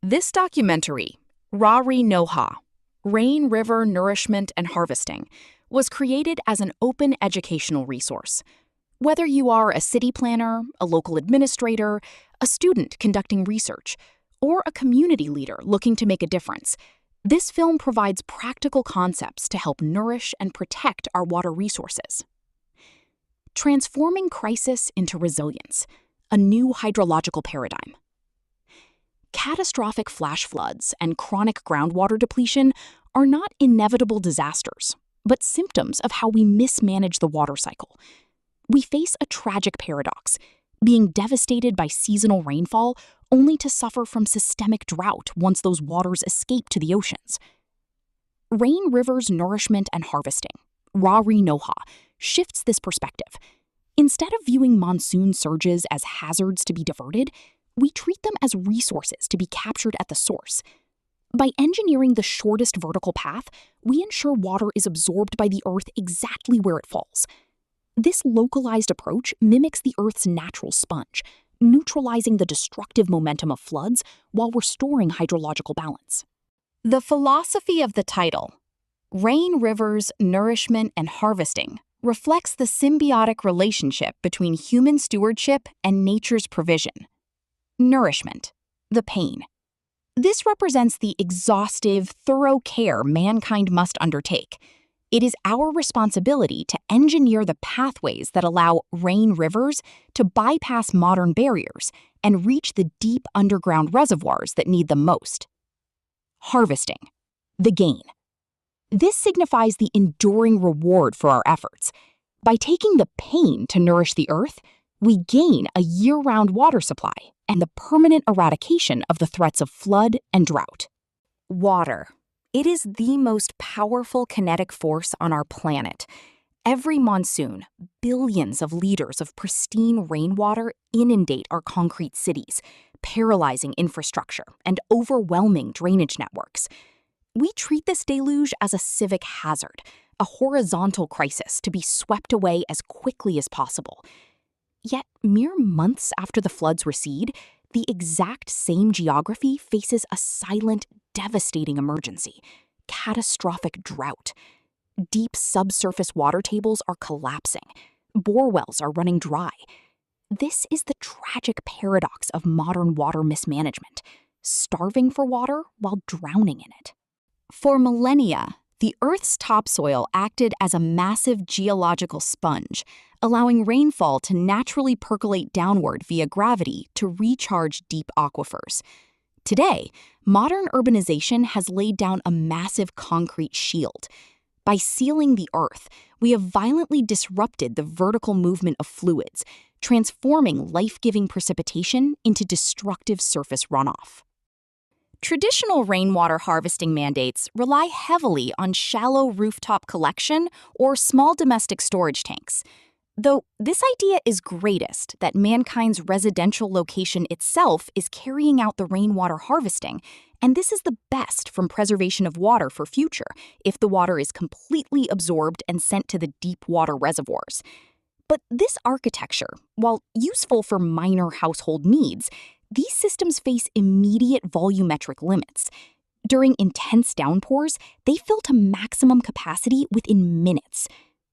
This documentary, RaRiNoaHa, Rain, River, Nourishment, and Harvesting, was created as an open educational resource. Whether you are a city planner, a local administrator, a student conducting research, or a community leader looking to make a difference, this film provides practical concepts to help nourish and protect our water resources. Transforming crisis into resilience, a new hydrological paradigm. Catastrophic flash floods and chronic groundwater depletion are not inevitable disasters, but symptoms of how we mismanage the water cycle. We face a tragic paradox, being devastated by seasonal rainfall only to suffer from systemic drought once those waters escape to the oceans. Rain, Rivers, Nourishment, and Harvesting, RaRiNoaHa, shifts this perspective. Instead of viewing monsoon surges as hazards to be diverted, we treat them as resources to be captured at the source. By engineering the shortest vertical path, we ensure water is absorbed by the earth exactly where it falls. This localized approach mimics the Earth's natural sponge, neutralizing the destructive momentum of floods while restoring hydrological balance. The philosophy of the title, Rain, Rivers, Nourishment, and Harvesting, reflects the symbiotic relationship between human stewardship and nature's provision. Nourishment, the pain. This represents the exhaustive, thorough care mankind must undertake. It is our responsibility to engineer the pathways that allow rain rivers to bypass modern barriers and reach the deep underground reservoirs that need them most. Harvesting, the gain. This signifies the enduring reward for our efforts. By taking the pain to nourish the earth, we gain a year-round water supply and the permanent eradication of the threats of flood and drought. Water. It is the most powerful kinetic force on our planet. Every monsoon, billions of liters of pristine rainwater inundate our concrete cities, paralyzing infrastructure and overwhelming drainage networks. We treat this deluge as a civic hazard, a horizontal crisis to be swept away as quickly as possible. Yet, mere months after the floods recede, the exact same geography faces a silent, devastating emergency: catastrophic drought. Deep subsurface water tables are collapsing. Bore wells are running dry. This is the tragic paradox of modern water mismanagement: starving for water while drowning in it. For millennia, the Earth's topsoil acted as a massive geological sponge, allowing rainfall to naturally percolate downward via gravity to recharge deep aquifers. Today, modern urbanization has laid down a massive concrete shield. By sealing the earth, we have violently disrupted the vertical movement of fluids, transforming life-giving precipitation into destructive surface runoff. Traditional rainwater harvesting mandates rely heavily on shallow rooftop collection or small domestic storage tanks. Though this idea is greatest that mankind's residential location itself is carrying out the rainwater harvesting, and this is the best from preservation of water for future if the water is completely absorbed and sent to the deep water reservoirs. But this architecture, while useful for minor household needs, these systems face immediate volumetric limits. During intense downpours, they fill to maximum capacity within minutes.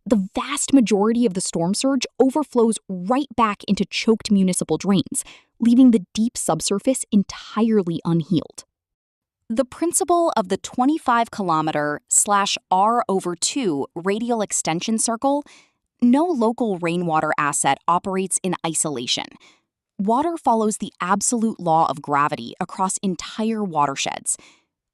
The vast majority of the storm surge overflows right back into choked municipal drains, leaving the deep subsurface entirely unhealed. The principle of the 25-kilometer/R/2 radial extension circle: no local rainwater asset operates in isolation. Water follows the absolute law of gravity across entire watersheds.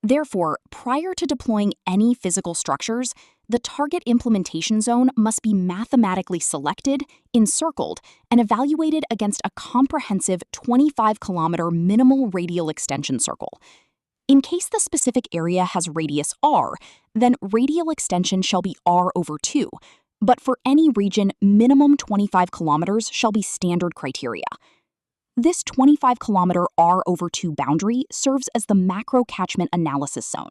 Therefore, prior to deploying any physical structures, the target implementation zone must be mathematically selected, encircled, and evaluated against a comprehensive 25-kilometer minimal radial extension circle. In case the specific area has radius r, then radial extension shall be R/2, but for any region, minimum 25 kilometers shall be standard criteria. This 25-kilometer R/2 boundary serves as the macro catchment analysis zone.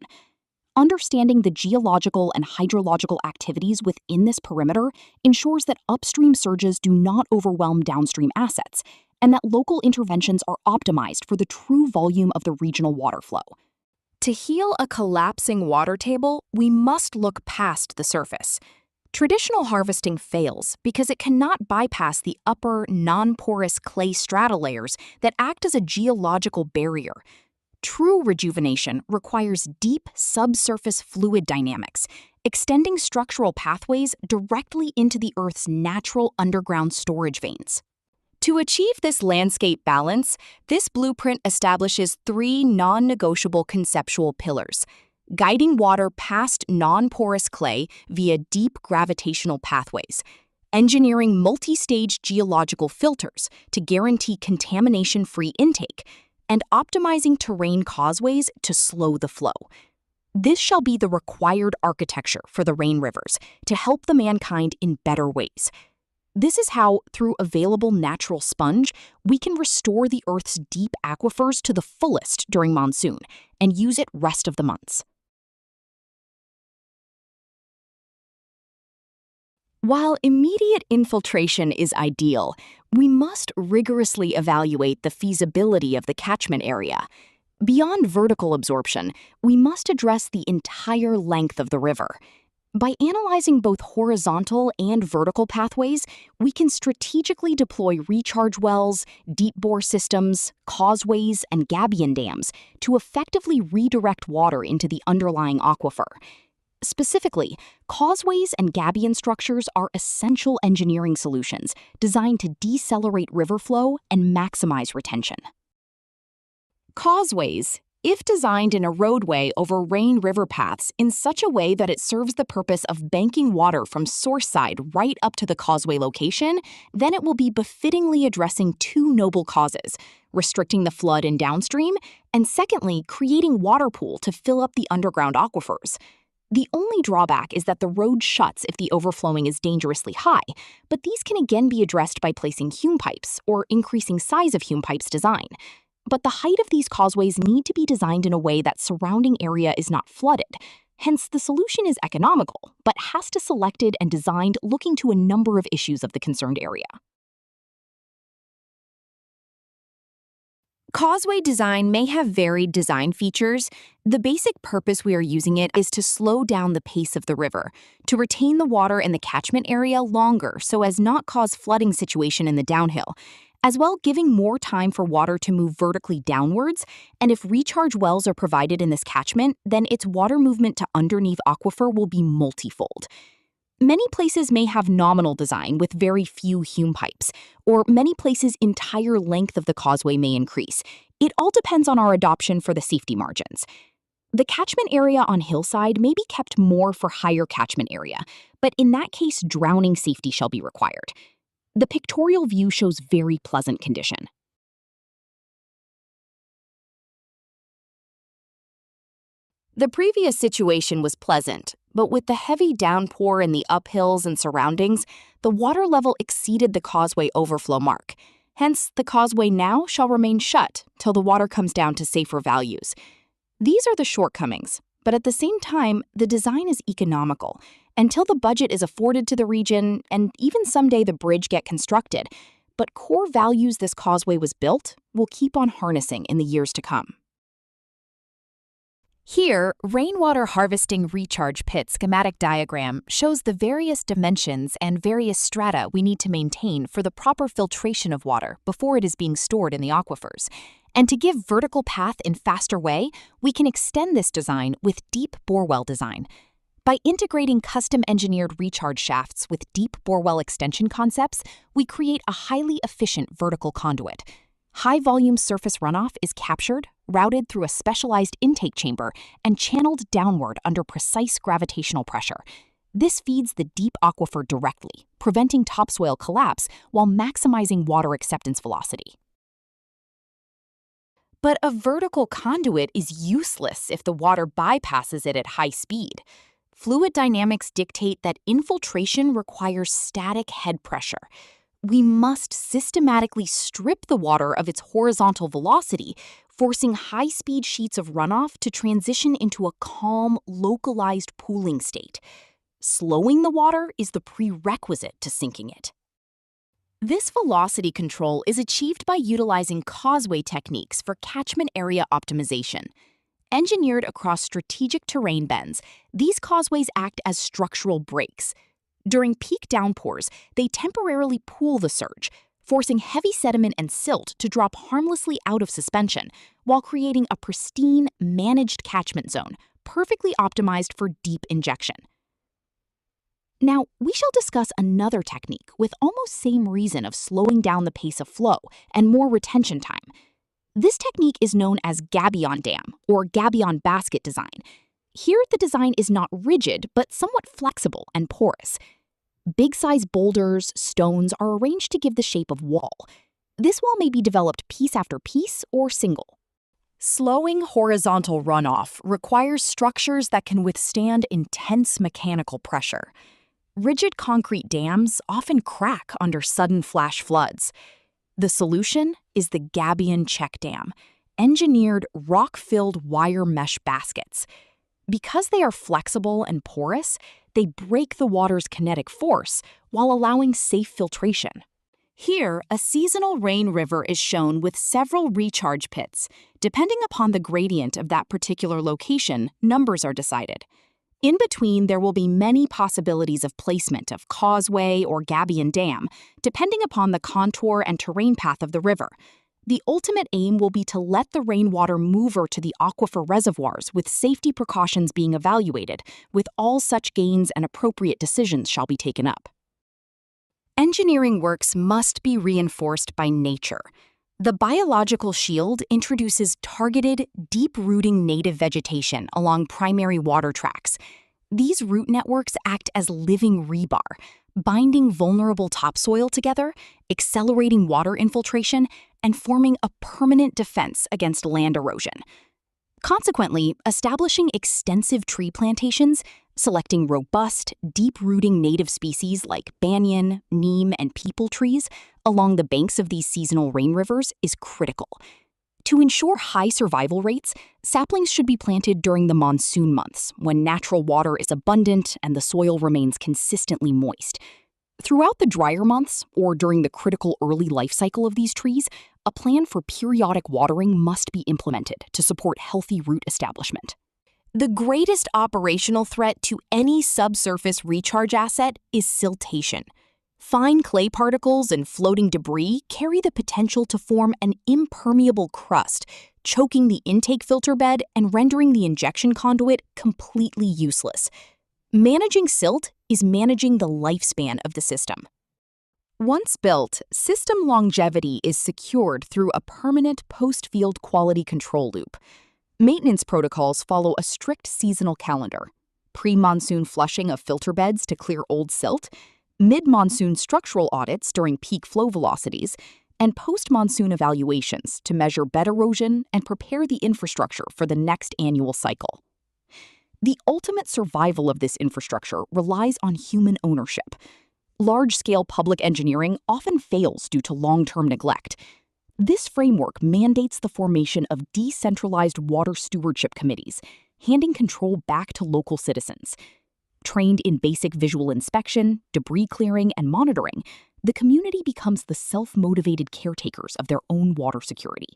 Understanding the geological and hydrological activities within this perimeter ensures that upstream surges do not overwhelm downstream assets, and that local interventions are optimized for the true volume of the regional water flow. To heal a collapsing water table, we must look past the surface. Traditional harvesting fails because it cannot bypass the upper, non-porous clay strata layers that act as a geological barrier. True rejuvenation requires deep subsurface fluid dynamics, extending structural pathways directly into the Earth's natural underground storage veins. To achieve this landscape balance, this blueprint establishes 3 non-negotiable conceptual pillars: guiding water past non-porous clay via deep gravitational pathways, engineering multi-stage geological filters to guarantee contamination-free intake, and optimizing terrain causeways to slow the flow. This shall be the required architecture for the rain rivers to help the mankind in better ways. This is how, through available natural sponge, we can restore the Earth's deep aquifers to the fullest during monsoon and use it rest of the months. While immediate infiltration is ideal, we must rigorously evaluate the feasibility of the catchment area. Beyond vertical absorption, we must address the entire length of the river. By analyzing both horizontal and vertical pathways, we can strategically deploy recharge wells, deep-bore systems, causeways, and Gabion dams to effectively redirect water into the underlying aquifer. Specifically, causeways and Gabion structures are essential engineering solutions designed to decelerate river flow and maximize retention. Causeways, if designed in a roadway over rain river paths in such a way that it serves the purpose of banking water from source side right up to the causeway location, then it will be befittingly addressing 2 noble causes: restricting the flood in downstream, and secondly, creating water pool to fill up the underground aquifers. The only drawback is that the road shuts if the overflowing is dangerously high, but these can again be addressed by placing hume pipes or increasing size of hume pipes design. But the height of these causeways need to be designed in a way that surrounding area is not flooded. Hence, the solution is economical, but has to be selected and designed looking to a number of issues of the concerned area. Causeway design may have varied design features. The basic purpose we are using it is to slow down the pace of the river, to retain the water in the catchment area longer so as not cause flooding situation in the downhill, as well giving more time for water to move vertically downwards, and if recharge wells are provided in this catchment, then its water movement to underneath aquifer will be multifold. Many places may have nominal design with very few hume pipes, or many places entire length of the causeway may increase. It all depends on our adoption for the safety margins. The catchment area on hillside may be kept more for higher catchment area, but in that case, drowning safety shall be required. The pictorial view shows very pleasant condition. The previous situation was pleasant, but with the heavy downpour in the uphills and surroundings, the water level exceeded the causeway overflow mark. Hence, the causeway now shall remain shut till the water comes down to safer values. These are the shortcomings, but at the same time, the design is economical. Until the budget is afforded to the region, and even someday the bridge get constructed, but core values this causeway was built will keep on harnessing in the years to come. Here, rainwater harvesting recharge pit schematic diagram shows the various dimensions and various strata we need to maintain for the proper filtration of water before it is being stored in the aquifers. And to give vertical path in faster way, we can extend this design with deep borewell design. By integrating custom-engineered recharge shafts with deep borewell extension concepts, we create a highly efficient vertical conduit. High-volume surface runoff is captured, routed through a specialized intake chamber, and channeled downward under precise gravitational pressure. This feeds the deep aquifer directly, preventing topsoil collapse while maximizing water acceptance velocity. But a vertical conduit is useless if the water bypasses it at high speed. Fluid dynamics dictate that infiltration requires static head pressure. We must systematically strip the water of its horizontal velocity, forcing high-speed sheets of runoff to transition into a calm, localized pooling state. Slowing the water is the prerequisite to sinking it. This velocity control is achieved by utilizing causeway techniques for catchment area optimization. Engineered across strategic terrain bends, these causeways act as structural brakes. During peak downpours, they temporarily pool the surge, forcing heavy sediment and silt to drop harmlessly out of suspension, while creating a pristine, managed catchment zone, perfectly optimized for deep injection. Now, we shall discuss another technique with almost same reason of slowing down the pace of flow and more retention time. This technique is known as Gabion dam or Gabion basket design. Here, the design is not rigid but somewhat flexible and porous. Big-size boulders, stones are arranged to give the shape of wall. This wall may be developed piece after piece or single. Slowing horizontal runoff requires structures that can withstand intense mechanical pressure. Rigid concrete dams often crack under sudden flash floods. The solution is the Gabion check dam, engineered rock-filled wire mesh baskets. Because they are flexible and porous, they break the water's kinetic force while allowing safe filtration. Here, a seasonal rain river is shown with several recharge pits. Depending upon the gradient of that particular location, numbers are decided. In between, there will be many possibilities of placement of causeway or Gabion dam, depending upon the contour and terrain path of the river. The ultimate aim will be to let the rainwater move over to the aquifer reservoirs with safety precautions being evaluated, with all such gains and appropriate decisions shall be taken up. Engineering works must be reinforced by nature. The biological shield introduces targeted, deep-rooting native vegetation along primary water tracks. These root networks act as living rebar, binding vulnerable topsoil together, accelerating water infiltration, and forming a permanent defense against land erosion. Consequently, establishing extensive tree plantations, selecting robust, deep-rooting native species like banyan, neem, and peepal trees along the banks of these seasonal rain rivers is critical. To ensure high survival rates, saplings should be planted during the monsoon months, when natural water is abundant and the soil remains consistently moist. Throughout the drier months, or during the critical early life cycle of these trees, a plan for periodic watering must be implemented to support healthy root establishment. The greatest operational threat to any subsurface recharge asset is siltation. Fine clay particles and floating debris carry the potential to form an impermeable crust, choking the intake filter bed and rendering the injection conduit completely useless. Managing silt is managing the lifespan of the system. Once built, system longevity is secured through a permanent post-field quality control loop. Maintenance protocols follow a strict seasonal calendar: pre-monsoon flushing of filter beds to clear old silt, mid-monsoon structural audits during peak flow velocities, and post-monsoon evaluations to measure bed erosion and prepare the infrastructure for the next annual cycle. The ultimate survival of this infrastructure relies on human ownership. Large-scale public engineering often fails due to long-term neglect. This framework mandates the formation of decentralized water stewardship committees, handing control back to local citizens. Trained in basic visual inspection, debris clearing, and monitoring, the community becomes the self-motivated caretakers of their own water security.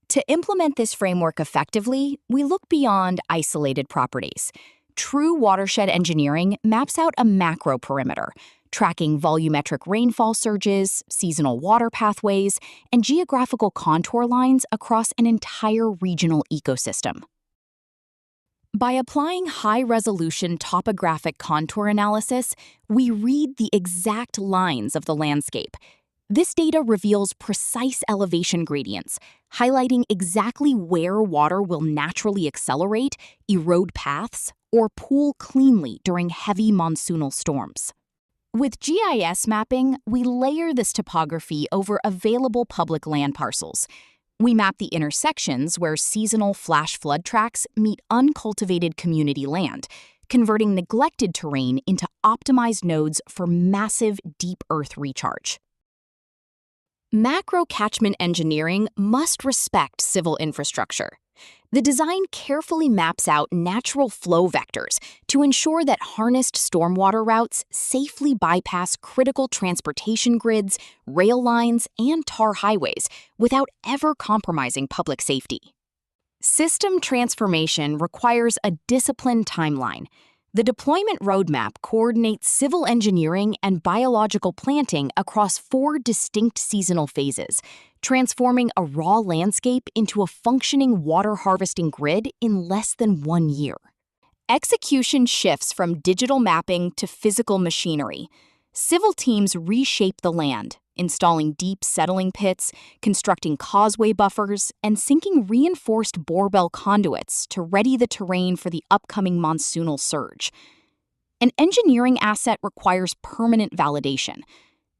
To implement this framework effectively, we look beyond isolated properties. True watershed engineering maps out a macro perimeter, tracking volumetric rainfall surges, seasonal water pathways, and geographical contour lines across an entire regional ecosystem. By applying high-resolution topographic contour analysis, we read the exact lines of the landscape. This data reveals precise elevation gradients, highlighting exactly where water will naturally accelerate, erode paths, or pool cleanly during heavy monsoonal storms. With GIS mapping, we layer this topography over available public land parcels. We map the intersections where seasonal flash flood tracks meet uncultivated community land, converting neglected terrain into optimized nodes for massive deep earth recharge. Macro catchment engineering must respect civil infrastructure. The design carefully maps out natural flow vectors to ensure that harnessed stormwater routes safely bypass critical transportation grids, rail lines, and tar highways without ever compromising public safety. System transformation requires a disciplined timeline. The deployment roadmap coordinates civil engineering and biological planting across 4 distinct seasonal phases, transforming a raw landscape into a functioning water harvesting grid in less than 1 year. Execution shifts from digital mapping to physical machinery. Civil teams reshape the land, installing deep settling pits, constructing causeway buffers, and sinking reinforced barbell conduits to ready the terrain for the upcoming monsoonal surge. An engineering asset requires permanent validation.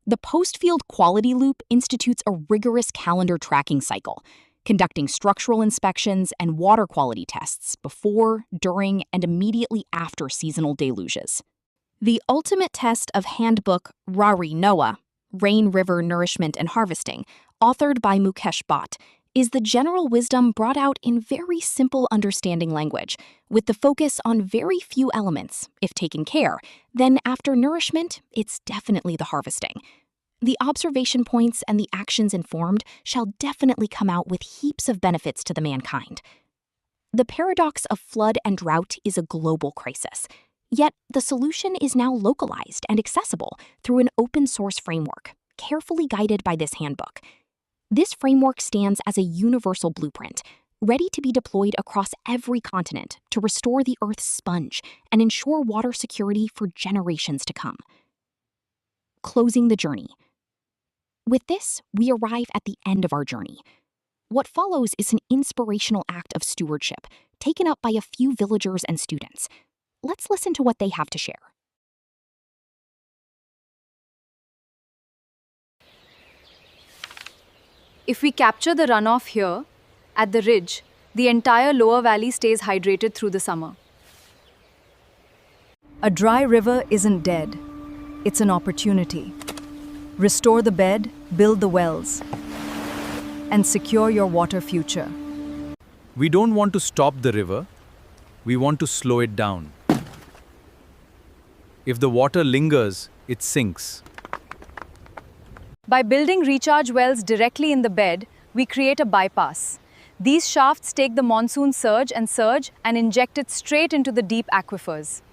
The post-field quality loop institutes a rigorous calendar tracking cycle, conducting structural inspections and water quality tests before, during, and immediately after seasonal deluges. The ultimate test of handbook RaRiNoaHa, Rain, River, Nourishment, and Harvesting, authored by Mukesh Bhatt, is the general wisdom brought out in very simple understanding language, with the focus on very few elements. If taken care, then after nourishment, it's definitely the harvesting. The observation points and the actions informed shall definitely come out with heaps of benefits to the mankind. The paradox of flood and drought is a global crisis. Yet, the solution is now localized and accessible through an open-source framework, carefully guided by this handbook. This framework stands as a universal blueprint, ready to be deployed across every continent to restore the Earth's sponge and ensure water security for generations to come. Closing the journey. With this, we arrive at the end of our journey. What follows is an inspirational act of stewardship, taken up by a few villagers and students. Let's listen to what they have to share. If we capture the runoff here, at the ridge, the entire lower valley stays hydrated through the summer. A dry river isn't dead. It's an opportunity. Restore the bed, build the wells, and secure your water future. We don't want to stop the river. We want to slow it down. If the water lingers, it sinks. By building recharge wells directly in the bed, we create a bypass. These shafts take the monsoon surge and inject it straight into the deep aquifers.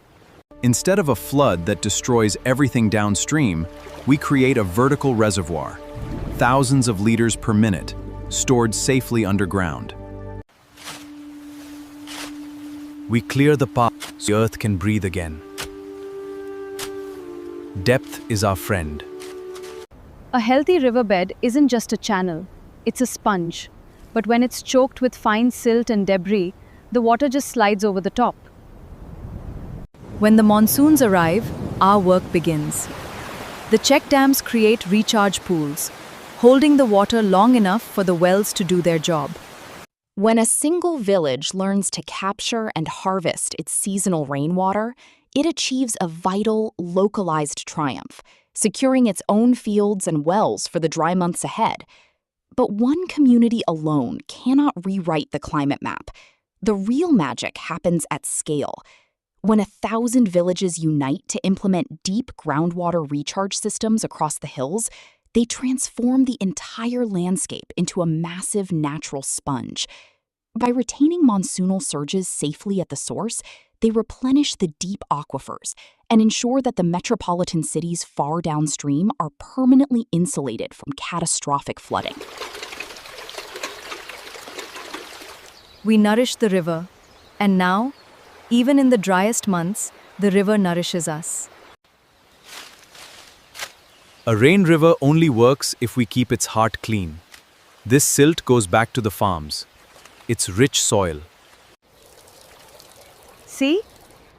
Instead of a flood that destroys everything downstream, we create a vertical reservoir, thousands of liters per minute, stored safely underground. We clear the path so the earth can breathe again. Depth is our friend. A healthy riverbed isn't just a channel, it's a sponge. But when it's choked with fine silt and debris, the water just slides over the top. When the monsoons arrive, our work begins. The check dams create recharge pools, holding the water long enough for the wells to do their job. When a single village learns to capture and harvest its seasonal rainwater, it achieves a vital, localized triumph, securing its own fields and wells for the dry months ahead. But one community alone cannot rewrite the climate map. The real magic happens at scale. When 1,000 villages unite to implement deep groundwater recharge systems across the hills, they transform the entire landscape into a massive natural sponge. By retaining monsoonal surges safely at the source, they replenish the deep aquifers and ensure that the metropolitan cities far downstream are permanently insulated from catastrophic flooding. We nourish the river, and now, even in the driest months, the river nourishes us. A rain river only works if we keep its heart clean. This silt goes back to the farms. It's rich soil. See?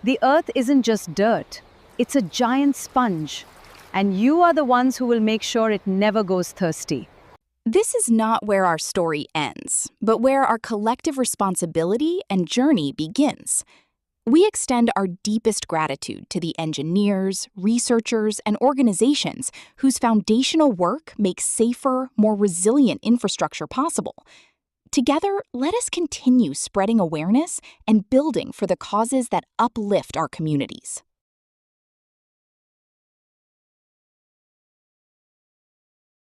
The earth isn't just dirt. It's a giant sponge. And you are the ones who will make sure it never goes thirsty. This is not where our story ends, but where our collective responsibility and journey begins. We extend our deepest gratitude to the engineers, researchers, and organizations whose foundational work makes safer, more resilient infrastructure possible. Together, let us continue spreading awareness and building for the causes that uplift our communities.